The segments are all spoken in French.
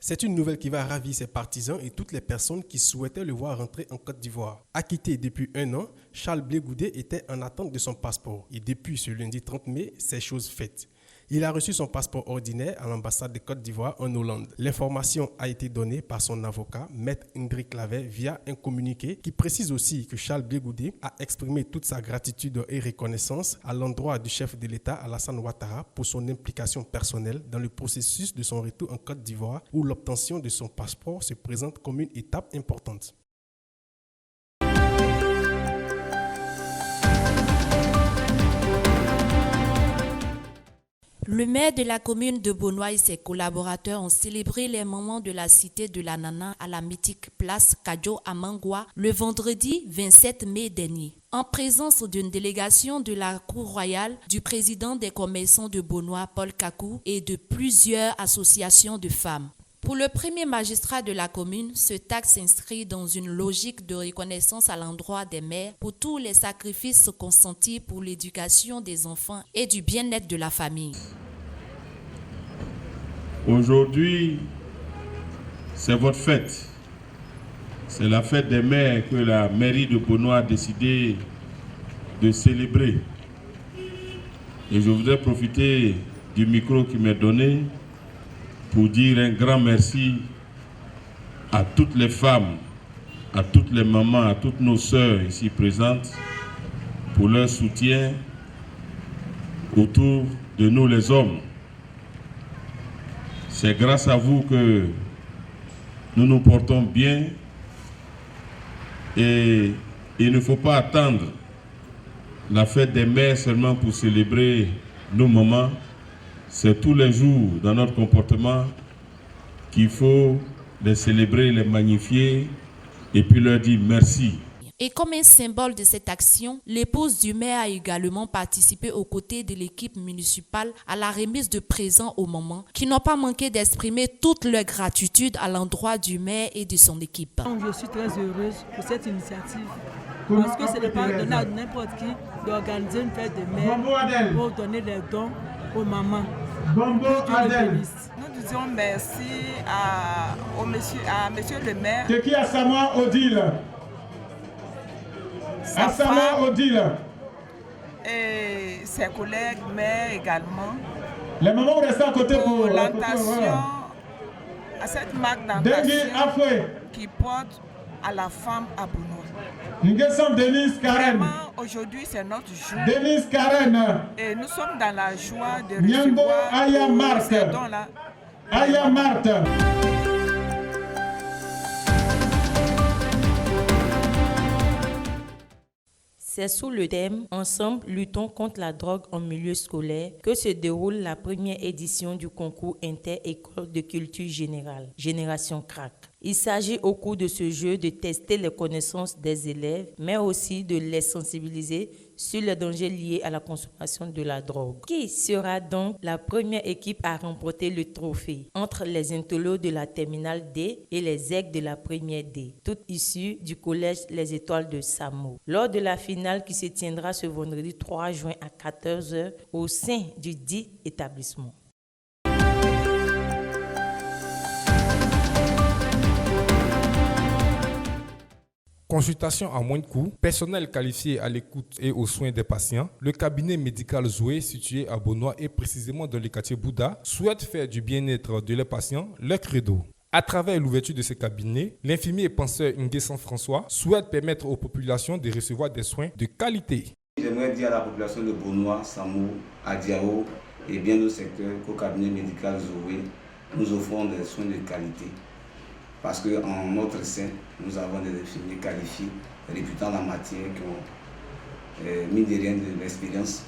C'est une nouvelle qui va ravir ses partisans et toutes les personnes qui souhaitaient le voir rentrer en Côte d'Ivoire. Acquitté depuis 1 an, Charles Blé Goudé était en attente de son passeport et depuis ce lundi 30 mai, c'est chose faite. Il a reçu son passeport ordinaire à l'ambassade de Côte d'Ivoire en Hollande. L'information a été donnée par son avocat, Maître Ingrid Clavet, via un communiqué qui précise aussi que Charles Blé Goudé a exprimé toute sa gratitude et reconnaissance à l'endroit du chef de l'État Alassane Ouattara pour son implication personnelle dans le processus de son retour en Côte d'Ivoire où l'obtention de son passeport se présente comme une étape importante. Le maire de la commune de Bonois et ses collaborateurs ont célébré les moments de la cité de la Nana à la mythique place Kadjo à Mangwa le vendredi 27 mai dernier. En présence d'une délégation de la Cour royale, du président des commerçants de Bonois, Paul Kakou, et de plusieurs associations de femmes. Pour le premier magistrat de la commune, ce acte s'inscrit dans une logique de reconnaissance à l'endroit des mères pour tous les sacrifices consentis pour l'éducation des enfants et du bien-être de la famille. Aujourd'hui, c'est votre fête. C'est la fête des mères que la mairie de Bonois a décidé de célébrer. Et je voudrais profiter du micro qui m'est donné pour dire un grand merci à toutes les femmes, à toutes les mamans, à toutes nos sœurs ici présentes pour leur soutien autour de nous les hommes. C'est grâce à vous que nous nous portons bien et il ne faut pas attendre la fête des mères seulement pour célébrer nos mamans. C'est tous les jours dans notre comportement qu'il faut les célébrer, les magnifier et puis leur dire merci. Et comme un symbole de cette action, l'épouse du maire a également participé aux côtés de l'équipe municipale à la remise de présents aux mamans qui n'ont pas manqué d'exprimer toute leur gratitude à l'endroit du maire et de son équipe. Je suis très heureuse pour cette initiative parce que ce n'est pas donné à n'importe qui d'organiser une fête de mère pour donner des dons aux mamans. Nous disons merci à monsieur le maire. C'est qui a Sama Odile? Assama Odile. Et ses collègues maires également. Les mamans vous restez à côté pour l'orientation, à cette marque d'orientation qui porte à la femme à Bonois. Vraiment, aujourd'hui c'est notre jour. Denise Karen. Et nous sommes dans la joie de recevoir ces dons-là. Aya Marthe. C'est sous le thème « Ensemble, luttons contre la drogue en milieu scolaire » que se déroule la première édition du concours inter-école de culture générale, Génération Crack. Il s'agit au cours de ce jeu de tester les connaissances des élèves, mais aussi de les sensibiliser sur les dangers liés à la consommation de la drogue. Qui sera donc la première équipe à remporter le trophée entre les intellos de la terminale D et les aigles de la première D, toutes issues du collège Les Étoiles de Samo, lors de la finale qui se tiendra ce vendredi 3 juin à 14h au sein du dit établissement. Consultation à moins de coûts, personnel qualifié à l'écoute et aux soins des patients, le cabinet médical Zoé situé à Bonois et précisément dans le quartier Bouddha souhaite faire du bien-être de leurs patients leur credo. À travers l'ouverture de ce cabinet, l'infirmier et penseur Nguessan François souhaite permettre aux populations de recevoir des soins de qualité. J'aimerais dire à la population de Bonois, Samo, Adiao et bien d'autres secteurs qu'au cabinet médical Zoé, nous offrons des soins de qualité. Parce qu'en notre sein, nous avons des infirmiers qualifiés, réputant la matière, qui ont mis derrière de l'expérience.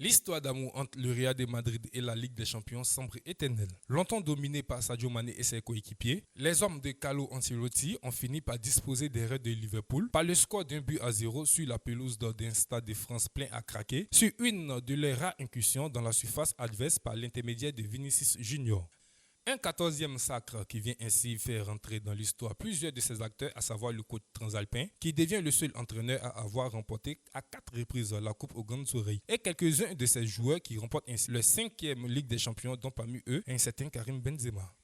L'histoire d'amour entre le Real de Madrid et la Ligue des Champions semble éternelle. Longtemps dominée par Sadio Mané et ses coéquipiers, les hommes de Carlo Ancelotti ont fini par disposer des Reds de Liverpool par le score d'1-0 sur la pelouse d'un stade de France plein à craquer sur une de leurs rares incursions dans la surface adverse par l'intermédiaire de Vinicius Junior. Un 14e sacre qui vient ainsi faire rentrer dans l'histoire plusieurs de ses acteurs, à savoir le coach transalpin, qui devient le seul entraîneur à avoir remporté à 4 reprises la Coupe aux Grandes Oreilles, et quelques-uns de ses joueurs qui remportent ainsi leur 5e Ligue des Champions, dont parmi eux un certain Karim Benzema.